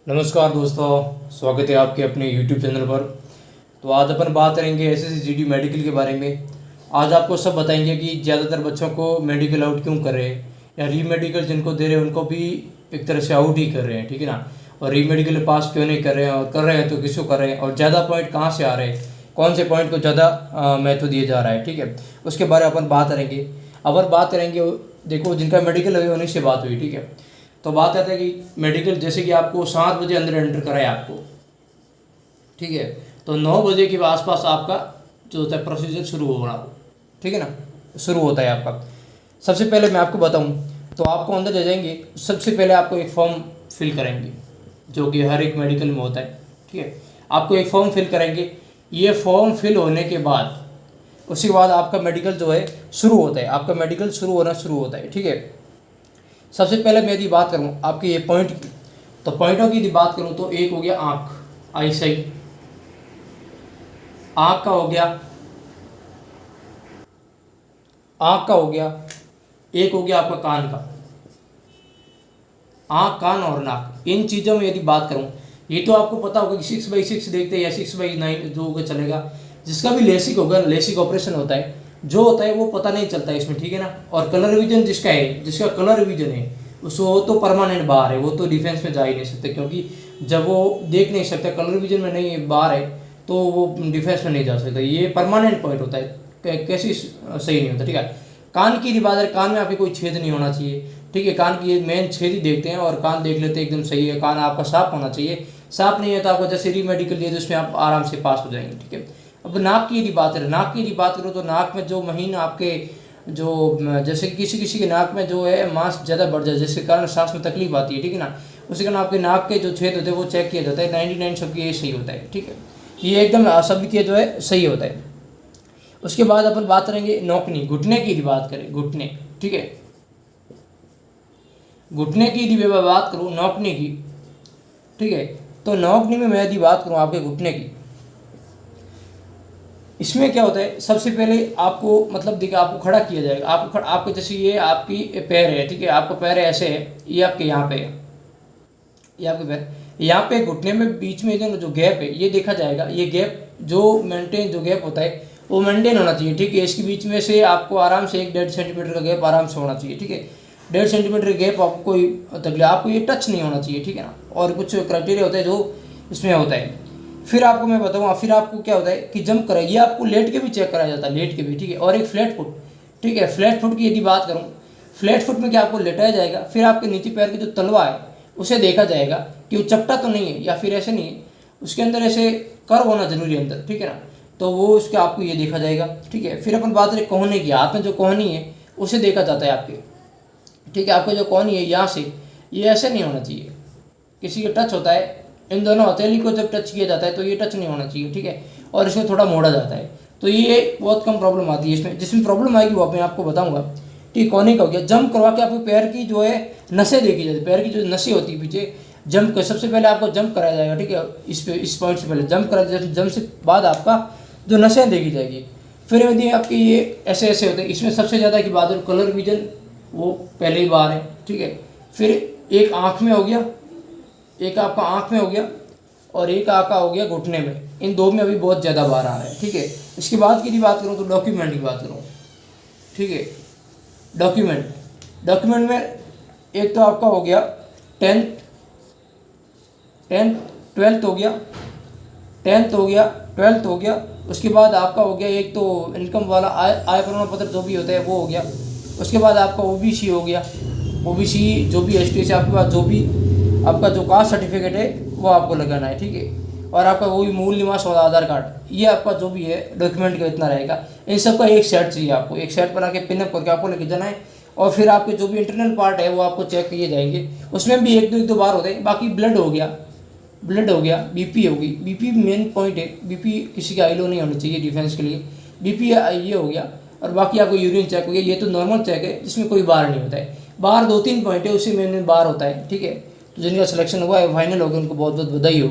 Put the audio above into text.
नमस्कार दोस्तों, स्वागत है आपके अपने YouTube चैनल पर। तो आज अपन बात करेंगे एसएससी जीडी मेडिकल के बारे में। आज आपको सब बताएंगे कि ज़्यादातर बच्चों को मेडिकल आउट क्यों कर रहे हैं, या री मेडिकल जिनको दे रहे हैं उनको भी एक तरह से आउट ही कर रहे हैं, ठीक है ना। और री मेडिकल पास क्यों नहीं कर रहे हैं, और कर रहे हैं तो किसको कर रहे हैं, और ज़्यादा पॉइंट कहाँ से आ रहे हैं, कौन से पॉइंट को ज़्यादा महत्व दिया जा रहा है, ठीक है। उसके बारे में अपन बात करेंगे। अपन बात करेंगे, देखो जिनका मेडिकल हुई उन्हीं से बात हुई, ठीक है। तो बात आती है कि मेडिकल जैसे कि आपको 7 बजे अंदर एंटर कराए आपको, ठीक है, तो 9 बजे के आसपास आपका जो होता है प्रोसीजर शुरू होगा, ठीक है ना, शुरू होता है आपका। सबसे पहले मैं आपको बताऊं तो आपको अंदर ले जाएंगे, सबसे पहले आपको एक फॉर्म फिल करेंगे जो कि हर एक मेडिकल में होता है, ठीक है। आपको एक फॉर्म फिल करेंगे। ये फॉर्म फिल होने के बाद उसके बाद आपका मेडिकल जो है शुरू होता है, आपका मेडिकल शुरू होना शुरू होता है, ठीक है। सबसे पहले मैं यदि बात करूं आपके ये पॉइंट की, तो पॉइंटों की यदि बात करूं तो एक हो गया आँख, आई साइट, आँख का हो गया, आँख का हो गया। एक हो गया आपका कान का, आँख, कान और नाक। इन चीज़ों में यदि बात करूं, ये तो आपको पता होगा कि 6/6 देखते हैं या 6/9 जो होगा चलेगा। जिसका भी लेसिक होगा, लेसिक ऑपरेशन होता है, जो होता है वो पता नहीं चलता है इसमें, ठीक है ना। और कलर विजन जिसका है, जिसका कलर विजन है उसको तो परमानेंट बाहर है, वो तो डिफेंस में जा ही नहीं सकते, क्योंकि जब वो देख नहीं सकता, कलर विजन में नहीं बाहर है, तो वो डिफेंस में नहीं जा सकता। ये परमानेंट पॉइंट होता है, कैसे सही नहीं होता, ठीक है। कान की रिवाज है, कान में आपके कोई छेद नहीं होना चाहिए, ठीक है। कान की ये मेन छेद ही देखते हैं और कान देख लेते हैं एकदम सही है। कान आपका साफ होना चाहिए, साफ नहीं है तो आपको जैसे री मेडिकल दिए तो उसमें आप आराम से पास हो जाएंगे, ठीक है। अब नाक की यदि बात करें, नाक की यदि बात करो तो नाक में जो महीन आपके जो जैसे कि किसी किसी के नाक में जो है मांस ज़्यादा बढ़ जाए, जिसके कारण सांस में तकलीफ आती है, ठीक है ना। उसके कारण आपके नाक के जो छेद होते हैं वो चेक किया जाता है। 99 सबके ये सही होता है, ठीक है। ये एकदम सबके जो है सही होता है। उसके बाद अपन बात करेंगे नौकनी, घुटने की यदि बात करें, घुटने, ठीक है। घुटने की यदि मैं बात करूँ, नौकनी की, ठीक है, तो नौकनी में मैं यदि बात करूँ आपके घुटने की, इसमें क्या होता है, सबसे पहले आपको मतलब देखिए आपको खड़ा किया जाएगा। आपको जैसे ये आपकी पैर है, ठीक है, आपका पैर ऐसे है, ये आपके यहाँ पे है, ये आपके पैर, यहाँ पे घुटने में बीच में जो गैप है ये देखा जाएगा। ये गैप जो मेंटेन, जो गैप होता है वो मेंटेन होना चाहिए, ठीक है। इसके बीच में से आपको आराम से 1-1.5 सेंटीमीटर का गैप आराम से होना चाहिए, ठीक है। 1.5 सेंटीमीटर गैप आपको कोई तकलीफ, आपको ये टच नहीं होना चाहिए, ठीक है ना। और कुछ क्राइटेरिया होता है जो इसमें होता है। फिर आपको मैं बताऊँ, फिर आपको क्या होता है कि जंप करा, ये आपको लेट के भी चेक कराया जाता है, लेट के भी, ठीक है। और एक फ्लैट फुट, ठीक है, फ्लैट फुट की यदि बात करूँ, फ्लैट फुट में क्या आपको लेटाया जाएगा, फिर आपके नीचे पैर की जो तलवा है उसे देखा जाएगा कि वो चपटा तो नहीं है या फिर ऐसे नहीं है, उसके अंदर ऐसे कर्व होना जरूरी है अंदर, ठीक है ना। तो वो उसके आपको ये देखा जाएगा, ठीक है। फिर अपन बात करें कोहनी की, हाथ में जो कोहनी है उसे देखा जाता है आपके, ठीक है। आपको जो कोहनी है यहाँ से, ये ऐसे नहीं होना चाहिए, किसी का टच होता है, इन दोनों हथेली को जब टच किया जाता है तो ये टच नहीं होना चाहिए, ठीक है। और इसमें थोड़ा मोड़ा जाता है, तो ये बहुत कम प्रॉब्लम आती है इसमें। जिसमें प्रॉब्लम आएगी वो मैं आपको बताऊंगा, ठीक। कोने का हो गया। जंप करवा के आपको पैर की जो है नसें देखी जाती है, पैर की जो नसें होती है पीछे, जंप कर सबसे पहले आपको जंप कराया जाएगा, ठीक है। इस पॉइंट से पहले जंप करा, जंप से बाद आपका जो नसें देखी जाएगी। फिर यदि आपके ये ऐसे ऐसे होते हैं, इसमें सबसे ज़्यादा की बात है कलर विजन, वो पहले ही बाहर है, ठीक है। फिर एक आँख में हो गया, एक आपका आँख में हो गया, और एक आपका हो गया घुटने में। इन दो में अभी बहुत ज़्यादा बाहर आ रहा है, ठीक है। इसके बाद की बात करूँ तो डॉक्यूमेंट की बात करूँ, ठीक है। डॉक्यूमेंट में एक तो आपका हो गया 10th 12th हो गया, 10th हो गया, 12th हो गया। उसके बाद आपका हो गया एक तो इनकम वाला आय प्रमाण पत्र जो भी होता है वो हो गया। उसके बाद आपका ओबीसी हो गया, ओबीसी जो भी एसटी से आपके पास जो भी आपका जो कास्ट सर्टिफिकेट है वो आपको लगाना है, ठीक है। और आपका वही मूल निवास और आधार कार्ड, ये आपका जो भी है डॉक्यूमेंट का इतना रहेगा। इन सब का एक सेट चाहिए आपको, एक सेट बना के पिनअप करके आपको लेके जाना है। और फिर आपके जो भी इंटरनल पार्ट है वो आपको चेक किए जाएंगे, उसमें भी एक दो बार होते हैं। बाकी ब्लड हो गया, बीपी होगी, बीपी मेन पॉइंट है, बीपी किसी का हाई लो नहीं होनी चाहिए डिफेंस के लिए, बीपी ये हो गया। और बाकी आपको यूरिन चेक हो गया, ये तो नॉर्मल चेक है जिसमें कोई बार नहीं होता है। बाहर 2-3 पॉइंट है, उसी में बार होता है, ठीक है। तो जिनका सिलेक्शन हुआ है फाइनल हो गया, उनको बहुत बहुत बधाई हो।